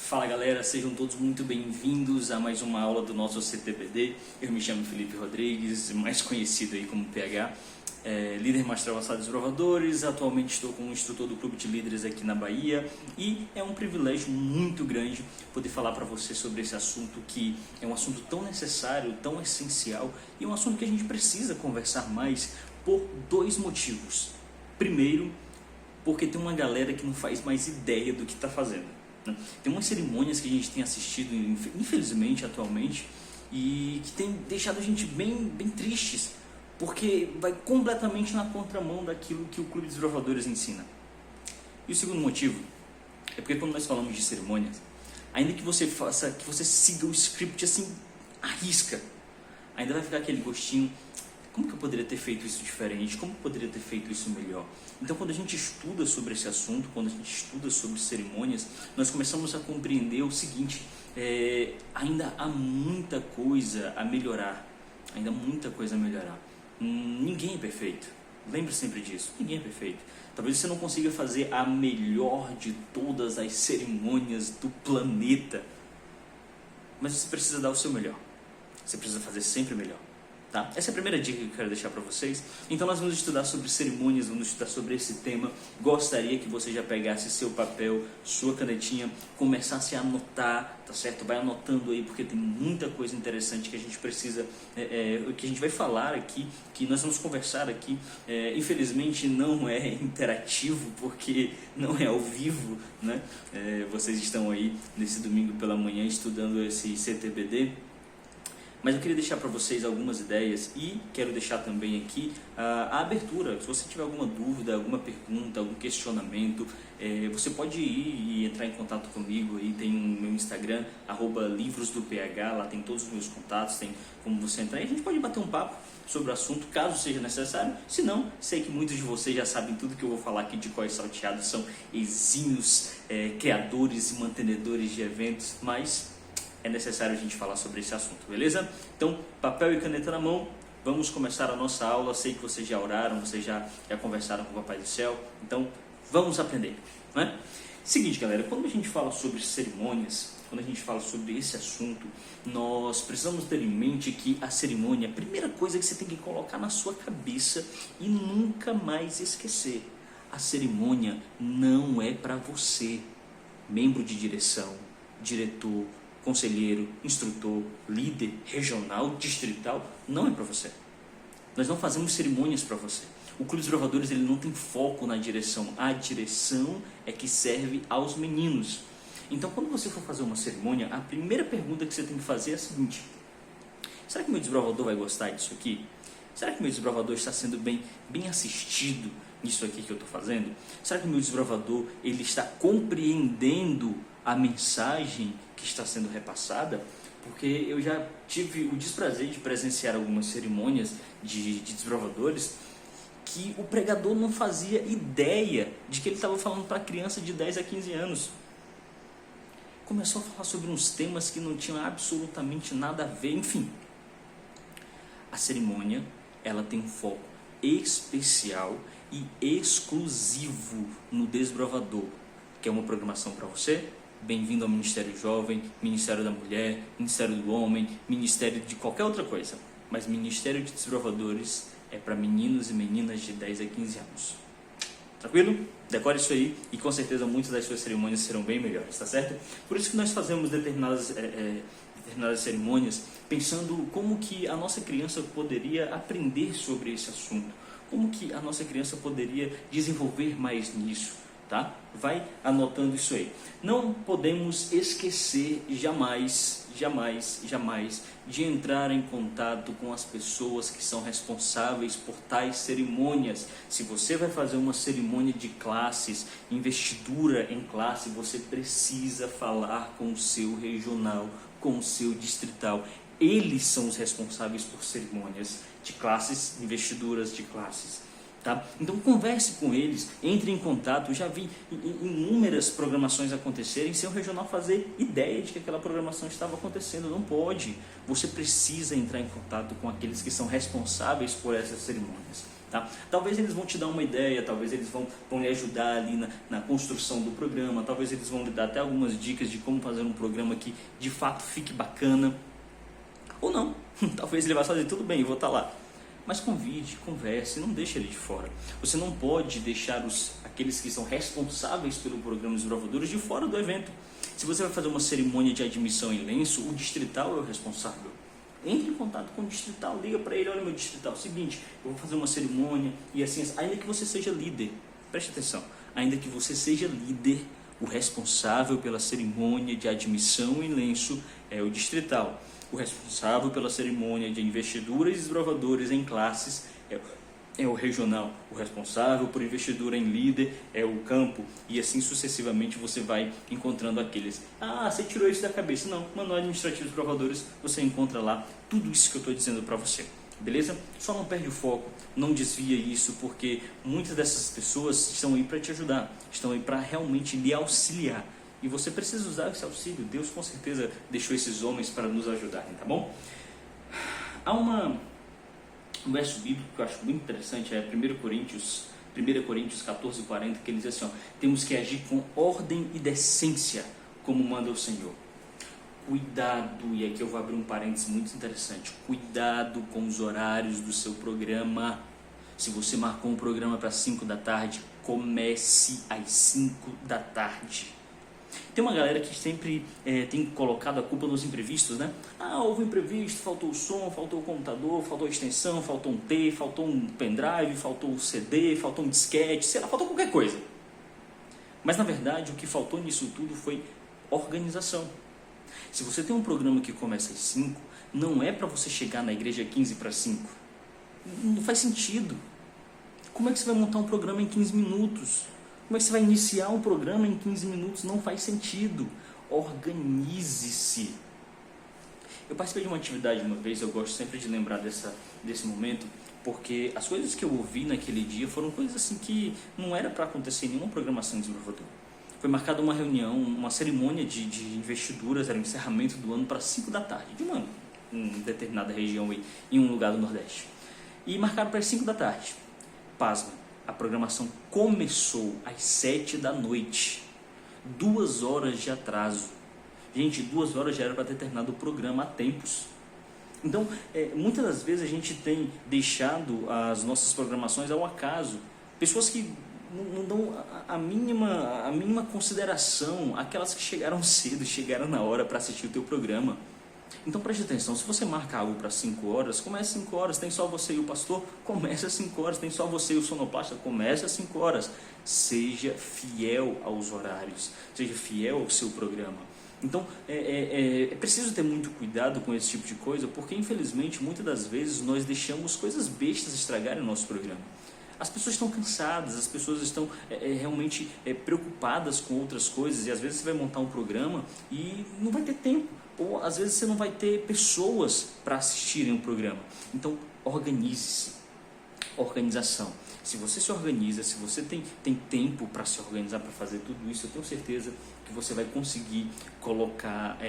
Fala galera, sejam todos muito bem-vindos a mais uma aula do nosso CTBD. Eu me chamo Felipe Rodrigues, mais conhecido aí como PH, líder master avançado de desbravadores. Atualmente estou como instrutor do Clube de Líderes aqui na Bahia e é um privilégio muito grande poder falar para você sobre esse assunto, que é um assunto tão necessário, tão essencial e um assunto que a gente precisa conversar mais por dois motivos. Primeiro, porque tem uma galera que não faz mais ideia do que está fazendo. Tem umas cerimônias que a gente tem assistido, infelizmente, atualmente, e que tem deixado a gente bem tristes, porque vai completamente na contramão daquilo que o Clube de Desbravadores ensina. E o segundo motivo é porque quando nós falamos de cerimônias, ainda que você siga o script assim, à risca, ainda vai ficar aquele gostinho: como que eu poderia ter feito isso diferente? Como eu poderia ter feito isso melhor? Então, quando a gente estuda sobre esse assunto, quando a gente estuda sobre cerimônias, nós começamos a compreender o seguinte: ainda há muita coisa a melhorar. Ainda há muita coisa a melhorar. Ninguém é perfeito. Lembre sempre disso. Ninguém é perfeito. Talvez você não consiga fazer a melhor de todas as cerimônias do planeta, mas você precisa dar o seu melhor. Você precisa fazer sempre melhor. Tá? Essa é a primeira dica que eu quero deixar para vocês. Então nós vamos estudar sobre cerimônias, vamos estudar sobre esse tema. Gostaria que você já pegasse seu papel, sua canetinha, começasse a anotar, tá certo? Vai anotando aí, porque tem muita coisa interessante que a gente precisa, que a gente vai falar aqui, que nós vamos conversar aqui. Infelizmente não é interativo, porque não é ao vivo, né? Vocês estão aí nesse domingo pela manhã estudando esse CTBD. Mas eu queria deixar para vocês algumas ideias e quero deixar também aqui a abertura. Se você tiver alguma dúvida, alguma pergunta, algum questionamento, você pode ir e entrar em contato comigo. Aí tem o meu Instagram, @livrosdoph, lá tem todos os meus contatos, tem como você entrar e a gente pode bater um papo sobre o assunto, caso seja necessário. Se não, sei que muitos de vocês já sabem tudo que eu vou falar aqui de cós salteados, são exímios criadores e mantenedores de eventos, mas é necessário a gente falar sobre esse assunto, beleza? Então, papel e caneta na mão, vamos começar a nossa aula. Sei que vocês já oraram, vocês já conversaram com o Papai do Céu, então vamos aprender, né? Seguinte, galera, quando a gente fala sobre cerimônias, quando a gente fala sobre esse assunto, nós precisamos ter em mente que a cerimônia, a primeira coisa que você tem que colocar na sua cabeça e nunca mais esquecer: a cerimônia não é para você, membro de direção, diretor, conselheiro, instrutor, líder regional, distrital. Não é para você. Nós não fazemos cerimônias para você. O Clube dos Desbravadores, ele não tem foco na direção. A direção é que serve aos meninos. Então, quando você for fazer uma cerimônia, a primeira pergunta que você tem que fazer é a seguinte: será que meu desbravador vai gostar disso aqui? Será que meu desbravador está sendo bem assistido nisso aqui que eu estou fazendo? Será que meu desbravador, ele está compreendendo a mensagem que está sendo repassada? Porque eu já tive o desprazer de presenciar algumas cerimônias de desbravadores que o pregador não fazia ideia de que ele estava falando para criança de 10 a 15 anos. Começou a falar sobre uns temas que não tinham absolutamente nada a ver. Enfim, a cerimônia, ela tem um foco especial e exclusivo no desbravador. Quer uma programação para você? Bem-vindo ao Ministério Jovem, Ministério da Mulher, Ministério do Homem, Ministério de qualquer outra coisa. Mas Ministério de Desbravadores é para meninos e meninas de 10 a 15 anos. Tranquilo? Decore isso aí e com certeza muitas das suas cerimônias serão bem melhores, tá certo? Por isso que nós fazemos determinadas cerimônias pensando como que a nossa criança poderia aprender sobre esse assunto, como que a nossa criança poderia desenvolver mais nisso. Tá? Vai anotando isso aí. Não podemos esquecer jamais de entrar em contato com as pessoas que são responsáveis por tais cerimônias. Se você vai fazer uma cerimônia de classes, investidura em classe, você precisa falar com o seu regional, com o seu distrital. Eles são os responsáveis por cerimônias de classes, investiduras de classes. Tá? Então converse com eles, entre em contato. Eu já vi inúmeras programações acontecerem sem o regional fazer ideia de que aquela programação estava acontecendo. Não pode. Você precisa entrar em contato com aqueles que são responsáveis por essas cerimônias. Tá? Talvez eles vão te dar uma ideia, talvez eles vão lhe ajudar ali na construção do programa, talvez eles vão lhe dar até algumas dicas de como fazer um programa que de fato fique bacana, ou não, talvez ele vá fazer tudo bem, eu vou estar lá. Mas convide, converse, não deixe ele de fora. Você não pode deixar aqueles que são responsáveis pelo programa dos desbravadores de fora do evento. Se você vai fazer uma cerimônia de admissão em lenço, o distrital é o responsável. Entre em contato com o distrital, liga para ele, olha meu distrital, seguinte, eu vou fazer uma cerimônia e assim, ainda que você seja líder, preste atenção, ainda que você seja líder, o responsável pela cerimônia de admissão em lenço é o distrital. O responsável pela cerimônia de investidura e desbravadores em classes é o regional. O responsável por investidura em líder é o campo. E assim sucessivamente você vai encontrando aqueles. Ah, você tirou isso da cabeça. Não, manual administrativo dos desbravadores, você encontra lá tudo isso que eu estou dizendo para você. Beleza? Só não perde o foco, não desvia isso, porque muitas dessas pessoas estão aí para te ajudar, estão aí para realmente lhe auxiliar. E você precisa usar esse auxílio. Deus com certeza deixou esses homens para nos ajudarem, tá bom? Há um verso bíblico que eu acho muito interessante, é 1 Coríntios 14:40, que ele diz assim, ó, temos que agir com ordem e decência, como manda o Senhor. Cuidado, e aqui eu vou abrir um parênteses muito interessante, cuidado com os horários do seu programa. Se você marcou um programa para 5 da tarde, comece às 5 da tarde. Tem uma galera que sempre tem colocado a culpa nos imprevistos, né? Ah, houve um imprevisto, faltou o som, faltou o computador, faltou a extensão, faltou um T, faltou um pendrive, faltou um CD, faltou um disquete, sei lá, faltou qualquer coisa. Mas na verdade o que faltou nisso tudo foi organização. Se você tem um programa que começa às 5, não é para você chegar na igreja 15 para 5. Não faz sentido. Como é que você vai montar um programa em 15 minutos? Como é que você vai iniciar um programa em 15 minutos? Não faz sentido. Organize-se. Eu participei de uma atividade uma vez, eu gosto sempre de lembrar desse momento, porque as coisas que eu ouvi naquele dia foram coisas assim que não era para acontecer em nenhuma programação de desenvolvedor. Foi marcada uma reunião, uma cerimônia de investiduras, era o encerramento do ano para 5 da tarde, de uma determinada região aí, em um lugar do Nordeste. E marcaram para as 5 da tarde. Pasma, a programação começou às 7 da noite. 2 horas de atraso. Gente, 2 horas já era para ter terminado o programa há tempos. Então, muitas das vezes a gente tem deixado as nossas programações ao acaso. Pessoas que não dão a mínima consideração àquelas que chegaram cedo, chegaram na hora para assistir o teu programa. Então preste atenção, se você marca algo para 5 horas, comece às 5 horas, tem só você e o pastor, comece às 5 horas, tem só você e o sonoplasta, comece às 5 horas. Seja fiel aos horários, seja fiel ao seu programa. Então é preciso ter muito cuidado com esse tipo de coisa, porque infelizmente muitas das vezes nós deixamos coisas bestas estragarem o nosso programa. As pessoas estão cansadas, as pessoas estão realmente preocupadas com outras coisas, e às vezes você vai montar um programa e não vai ter tempo, ou às vezes você não vai ter pessoas para assistirem o programa. Então organize-se. Organização. Se você se organiza, se você tem tempo para se organizar, para fazer tudo isso, eu tenho certeza que você vai conseguir colocar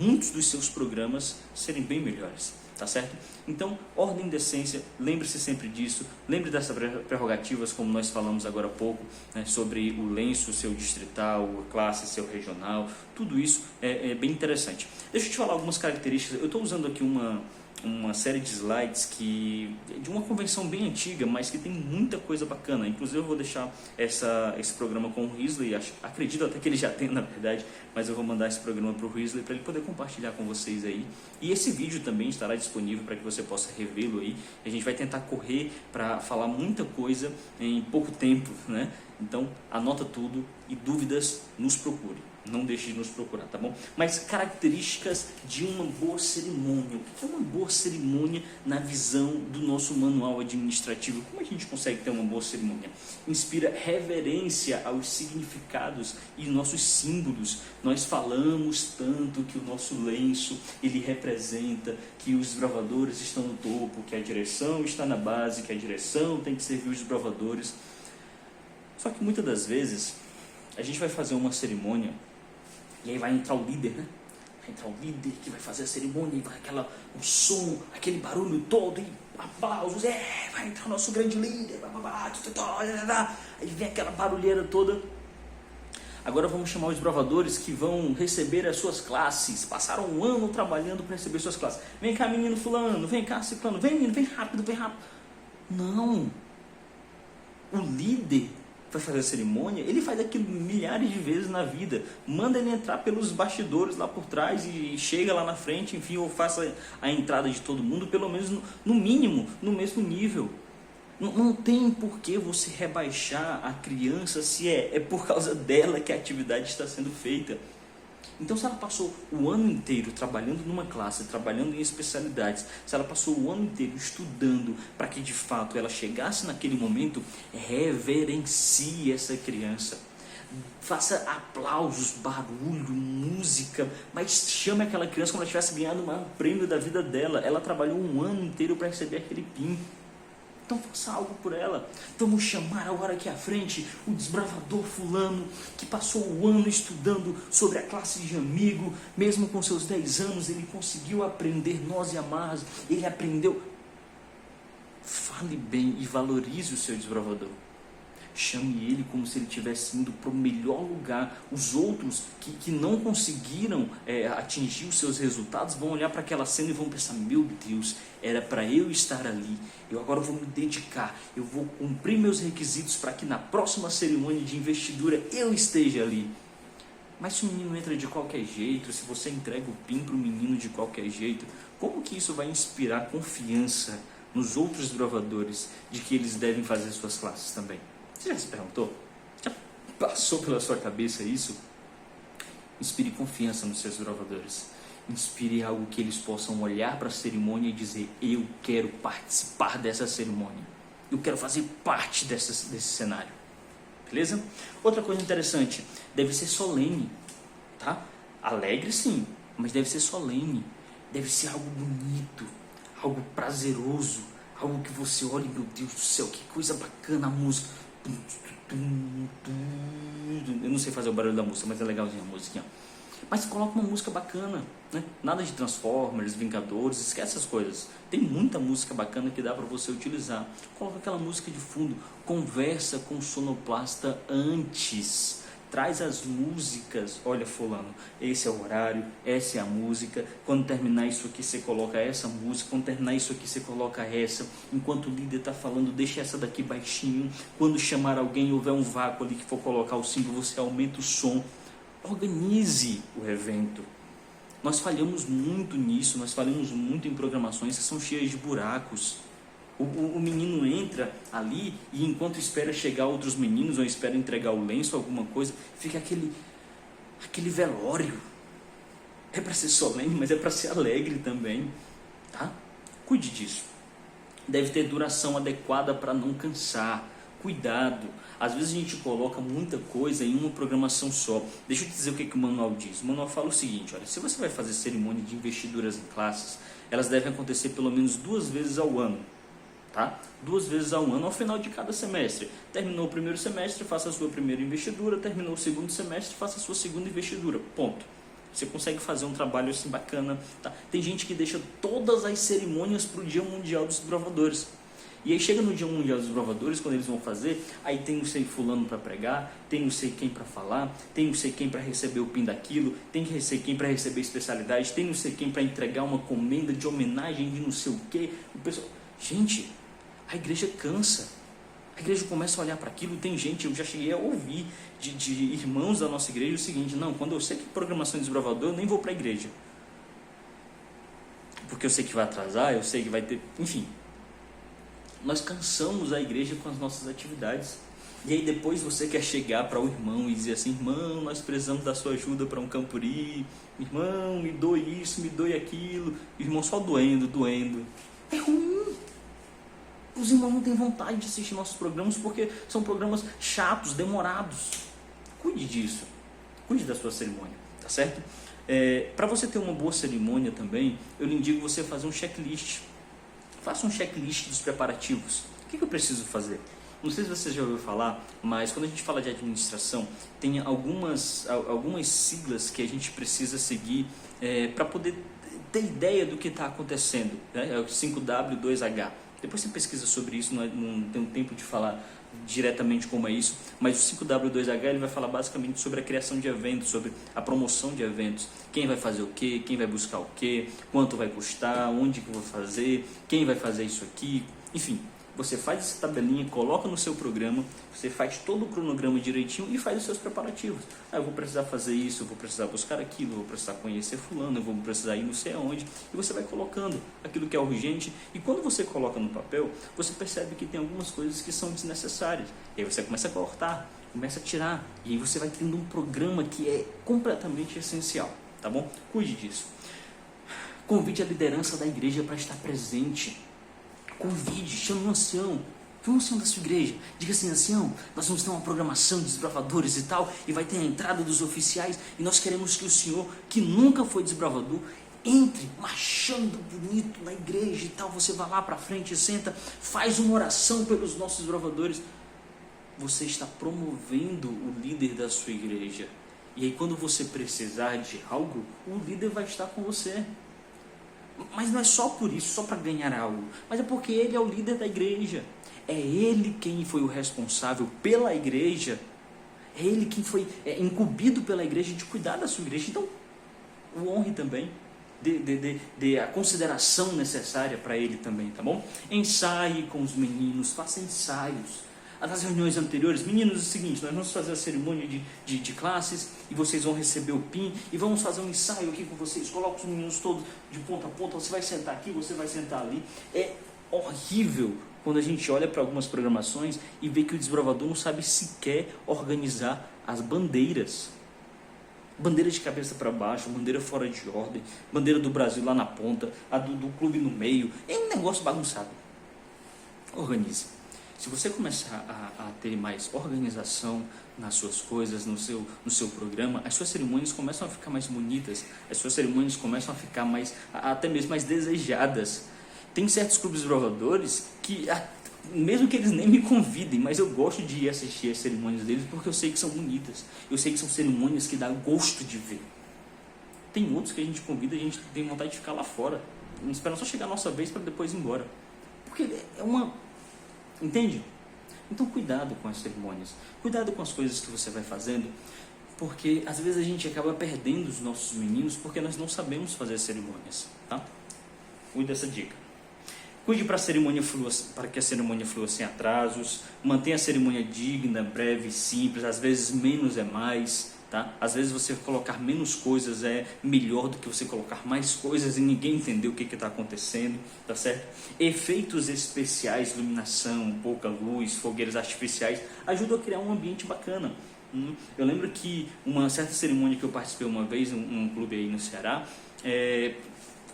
muitos dos seus programas serem bem melhores. Tá certo? Então, ordem e decência, lembre-se sempre disso, lembre dessas prerrogativas, como nós falamos agora há pouco, né, sobre o lenço, seu distrital, a classe, seu regional, tudo isso é bem interessante. Deixa eu te falar algumas características. Eu estou usando aqui uma série de slides de uma convenção bem antiga, mas que tem muita coisa bacana. Inclusive eu vou deixar esse programa com o Risley, acredito até que ele já tem na verdade, mas eu vou mandar esse programa para o Risley para ele poder compartilhar com vocês aí. E esse vídeo também estará disponível para que você possa revê-lo aí. A gente vai tentar correr para falar muita coisa em pouco tempo, né? Então anota tudo e dúvidas, nos procure. Não deixe de nos procurar, tá bom? Mas características de uma boa cerimônia. O que é uma boa cerimônia na visão do nosso manual administrativo? Como a gente consegue ter uma boa cerimônia? Inspira reverência aos significados e nossos símbolos. Nós falamos tanto que o nosso lenço, ele representa que os desbravadores estão no topo, que a direção está na base, que a direção tem que servir os desbravadores. Só que muitas das vezes a gente vai fazer uma cerimônia e aí vai entrar o líder, né? vai entrar o líder que vai fazer a cerimônia, e vai o som, aquele barulho todo, e aplausos, vai entrar o nosso grande líder, aí vem aquela barulheira toda. Agora vamos chamar os desbravadores que vão receber as suas classes, passaram um ano trabalhando para receber suas classes. Vem cá, menino fulano, vem cá, ciclano, vem menino, vem rápido, vem rápido. Não, o líder vai fazer a cerimônia, ele faz aquilo milhares de vezes na vida, manda ele entrar pelos bastidores lá por trás e chega lá na frente, enfim, ou faça a entrada de todo mundo, pelo menos no mínimo, no mesmo nível. Não tem por que você rebaixar a criança se é por causa dela que a atividade está sendo feita. Então, se ela passou o ano inteiro trabalhando numa classe, trabalhando em especialidades, se ela passou o ano inteiro estudando para que de fato ela chegasse naquele momento, reverencie essa criança. Faça aplausos, barulho, música, mas chame aquela criança como se ela tivesse ganhado um prêmio da vida dela. Ela trabalhou um ano inteiro para receber aquele PIN. Então faça algo por ela. Vamos chamar agora aqui à frente o desbravador fulano, que passou o ano estudando sobre a classe de amigo, mesmo com seus 10 anos, ele conseguiu aprender nós e amarras, ele aprendeu. Fale bem e valorize o seu desbravador. Chame ele como se ele estivesse indo para o melhor lugar. Os outros que não conseguiram atingir os seus resultados vão olhar para aquela cena e vão pensar: meu Deus, era para eu estar ali. Eu agora vou me dedicar, eu vou cumprir meus requisitos para que na próxima cerimônia de investidura eu esteja ali. Mas se o menino entra de qualquer jeito, se você entrega o PIN para o menino de qualquer jeito, como que isso vai inspirar confiança nos outros desbravadores de que eles devem fazer suas classes também? Você já se perguntou? Já passou pela sua cabeça isso? Inspire confiança nos seus desbravadores. Inspire algo que eles possam olhar para a cerimônia e dizer: eu quero participar dessa cerimônia. Eu quero fazer parte desse cenário. Beleza? Outra coisa interessante, deve ser solene, tá? Alegre sim, mas deve ser solene. Deve ser algo bonito, algo prazeroso, algo que você olha e, meu Deus do céu, que coisa bacana a música. Eu não sei fazer o barulho da música, mas é legalzinha a musiquinha. Mas coloca uma música bacana, né? Nada de Transformers, Vingadores, esquece essas coisas. Tem muita música bacana que dá para você utilizar. Coloca aquela música de fundo, conversa com o sonoplasta antes. Traz as músicas, olha fulano, esse é o horário, essa é a música, quando terminar isso aqui você coloca essa música, quando terminar isso aqui você coloca essa, enquanto o líder está falando, deixa essa daqui baixinho, quando chamar alguém e houver um vácuo ali que for colocar o símbolo, você aumenta o som. Organize o evento. Nós falhamos muito nisso, nós falhamos muito em programações que são cheias de buracos. O menino entra ali e enquanto espera chegar outros meninos ou espera entregar o lenço, alguma coisa, fica aquele velório. É para ser solene, mas é para ser alegre também, tá? Cuide disso. Deve ter duração adequada para não cansar. Cuidado. Às vezes a gente coloca muita coisa em uma programação só. Deixa eu te dizer o que o manual diz. O manual fala o seguinte: olha, se você vai fazer cerimônia de investiduras em classes, elas devem acontecer pelo menos 2 vezes ao ano. Tá? 2 vezes ao ano, ao final de cada semestre. Terminou o primeiro semestre, faça a sua primeira investidura. Terminou o segundo semestre, faça a sua segunda investidura. Ponto. Você consegue fazer um trabalho assim bacana. Tá? Tem gente que deixa todas as cerimônias para o Dia Mundial dos Desbravadores. E aí chega no Dia Mundial dos Desbravadores, quando eles vão fazer, aí tem não sei fulano para pregar, tem não sei quem para falar, tem não sei quem para receber o PIN daquilo, tem que sei quem para receber especialidade, tem não sei quem para entregar uma comenda de homenagem de não sei o quê. O pessoal... Gente, a igreja cansa. A igreja começa a olhar para aquilo. Tem gente, eu já cheguei a ouvir de irmãos da nossa igreja o seguinte: não, quando eu sei que programação de desbravador, eu nem vou para a igreja, porque eu sei que vai atrasar, eu sei que vai ter... Enfim, nós cansamos a igreja com as nossas atividades. E aí depois você quer chegar para o irmão e dizer assim: irmão, nós precisamos da sua ajuda para um campuri, irmão, me doe isso, me doe aquilo. O irmão só doendo. É ruim. Os irmãos não têm vontade de assistir nossos programas porque são programas chatos, demorados. Cuide disso. Cuide da sua cerimônia, tá certo? Para você ter uma boa cerimônia também, eu lhe indico você fazer um checklist. Faça um checklist dos preparativos. O que eu preciso fazer? Não sei se você já ouviu falar, mas quando a gente fala de administração, tem algumas siglas que a gente precisa seguir para poder ter ideia do que está acontecendo, né? É o 5W2H. Depois você pesquisa sobre isso, não tenho tempo de falar diretamente como é isso, mas o 5W2H ele vai falar basicamente sobre a criação de eventos, sobre a promoção de eventos, quem vai fazer o que, quem vai buscar o que, quanto vai custar, onde que eu vou fazer, quem vai fazer isso aqui, enfim. Você faz essa tabelinha, coloca no seu programa, você faz todo o cronograma direitinho e faz os seus preparativos. Eu vou precisar fazer isso, eu vou precisar buscar aquilo, eu vou precisar conhecer fulano, eu vou precisar ir não sei aonde. E você vai colocando aquilo que é urgente. E quando você coloca no papel, você percebe que tem algumas coisas que são desnecessárias. E aí você começa a cortar, começa a tirar. E aí você vai tendo um programa que é completamente essencial, tá bom? Cuide disso. Convide a liderança da igreja para estar presente. Convide, chame um ancião da sua igreja, diga assim: ancião, nós vamos ter uma programação de desbravadores e tal, e vai ter a entrada dos oficiais, e nós queremos que o senhor, que nunca foi desbravador, entre marchando bonito na igreja e tal. Você vai lá para frente, senta, faz uma oração pelos nossos desbravadores. Você está promovendo o líder da sua igreja, e aí quando você precisar de algo, o líder vai estar com você. Mas não é só por isso, só para ganhar algo, mas é porque ele é o líder da igreja. É ele quem foi o responsável pela igreja. É ele quem foi incumbido pela igreja de cuidar da sua igreja. Então, o honre também. Dê a consideração necessária para ele também, tá bom? Ensaie com os meninos, faça ensaios. Nas reuniões anteriores, meninos, é o seguinte: nós vamos fazer a cerimônia de classes e vocês vão receber o PIN e vamos fazer um ensaio aqui com vocês. Coloca os meninos todos de ponta a ponta, você vai sentar aqui, você vai sentar ali. É horrível quando a gente olha para algumas programações e vê que o desbravador não sabe sequer organizar as bandeiras. Bandeira de cabeça para baixo, bandeira fora de ordem, bandeira do Brasil lá na ponta, a do clube no meio. É um negócio bagunçado. Organize. Se você começar a ter mais organização nas suas coisas, no seu programa, as suas cerimônias começam a ficar mais bonitas, as suas cerimônias começam a ficar até mesmo mais desejadas. Tem certos clubes desbravadores que, mesmo que eles nem me convidem, mas eu gosto de ir assistir as cerimônias deles porque eu sei que são bonitas, eu sei que são cerimônias que dá gosto de ver. Tem outros que a gente convida e a gente tem vontade de ficar lá fora, esperando só chegar a nossa vez para depois ir embora, porque é uma... Entende? Então cuidado com as cerimônias, cuidado com as coisas que você vai fazendo, porque às vezes a gente acaba perdendo os nossos meninos porque nós não sabemos fazer cerimônias, tá? Cuide dessa dica. Cuide para que a cerimônia flua sem atrasos, mantenha a cerimônia digna, breve, simples, às vezes menos é mais. Tá? Às vezes você colocar menos coisas é melhor do que você colocar mais coisas e ninguém entender o que está acontecendo, tá certo? Efeitos especiais, iluminação, pouca luz, fogueiras artificiais, ajudam a criar um ambiente bacana. Eu lembro que uma certa cerimônia que eu participei uma vez, um clube aí no Ceará,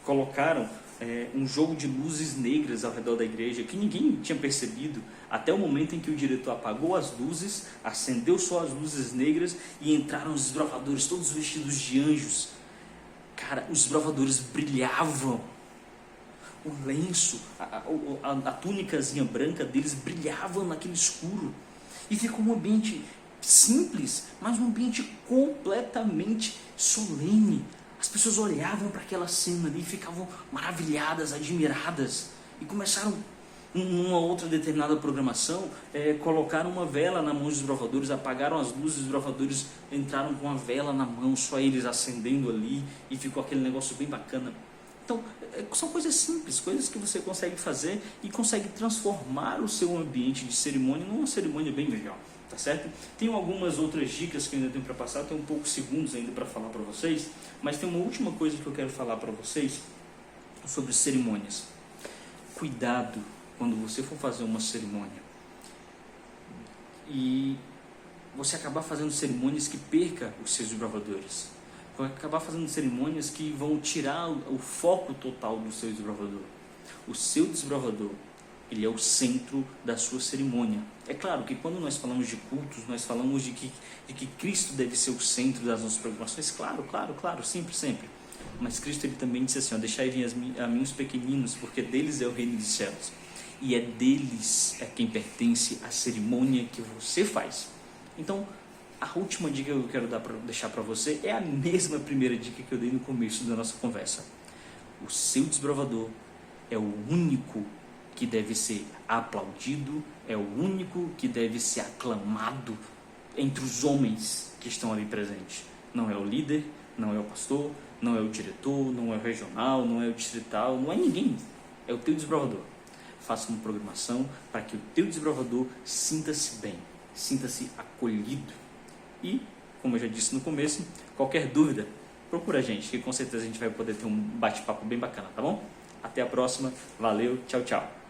colocaram um jogo de luzes negras ao redor da igreja que ninguém tinha percebido até o momento em que o diretor apagou as luzes, acendeu só as luzes negras e entraram os desbravadores todos vestidos de anjos. Cara, os desbravadores brilhavam, o lenço, a túnicazinha branca deles brilhava naquele escuro e ficou um ambiente simples, mas um ambiente completamente solene. As pessoas olhavam para aquela cena ali e ficavam maravilhadas, admiradas. E começaram, numa outra determinada programação, colocaram uma vela na mão dos desbravadores, apagaram as luzes, os desbravadores entraram com a vela na mão, só eles acendendo ali, e ficou aquele negócio bem bacana. Então, são coisas simples, coisas que você consegue fazer e consegue transformar o seu ambiente de cerimônia numa cerimônia bem legal. Tá certo? Tenho algumas outras dicas que eu ainda tenho para passar, tenho poucos segundos ainda para falar para vocês, mas tem uma última coisa que eu quero falar para vocês sobre cerimônias. Cuidado quando você for fazer uma cerimônia e você acabar fazendo cerimônias que perca os seus desbravadores, vai acabar fazendo cerimônias que vão tirar o foco total do seu desbravador. O seu desbravador, ele é o centro da sua cerimônia. É claro que quando nós falamos de cultos, nós falamos de que Cristo deve ser o centro das nossas programações. Claro, sempre. Mas Cristo ele também disse assim: deixai vir a mim os pequeninos, porque deles é o reino dos céus. e é deles quem pertence à cerimônia que você faz. Então, a última dica que eu quero deixar para você é a mesma primeira dica que eu dei no começo da nossa conversa. O seu desbravador é o único que deve ser aplaudido, é o único que deve ser aclamado entre os homens que estão ali presentes. Não é o líder, não é o pastor, não é o diretor, não é o regional, não é o distrital, não é ninguém. É o teu desbravador. Faça uma programação para que o teu desbravador sinta-se bem, sinta-se acolhido. E, como eu já disse no começo, qualquer dúvida, procura a gente, que com certeza a gente vai poder ter um bate-papo bem bacana, tá bom? Até a próxima, valeu, tchau, tchau.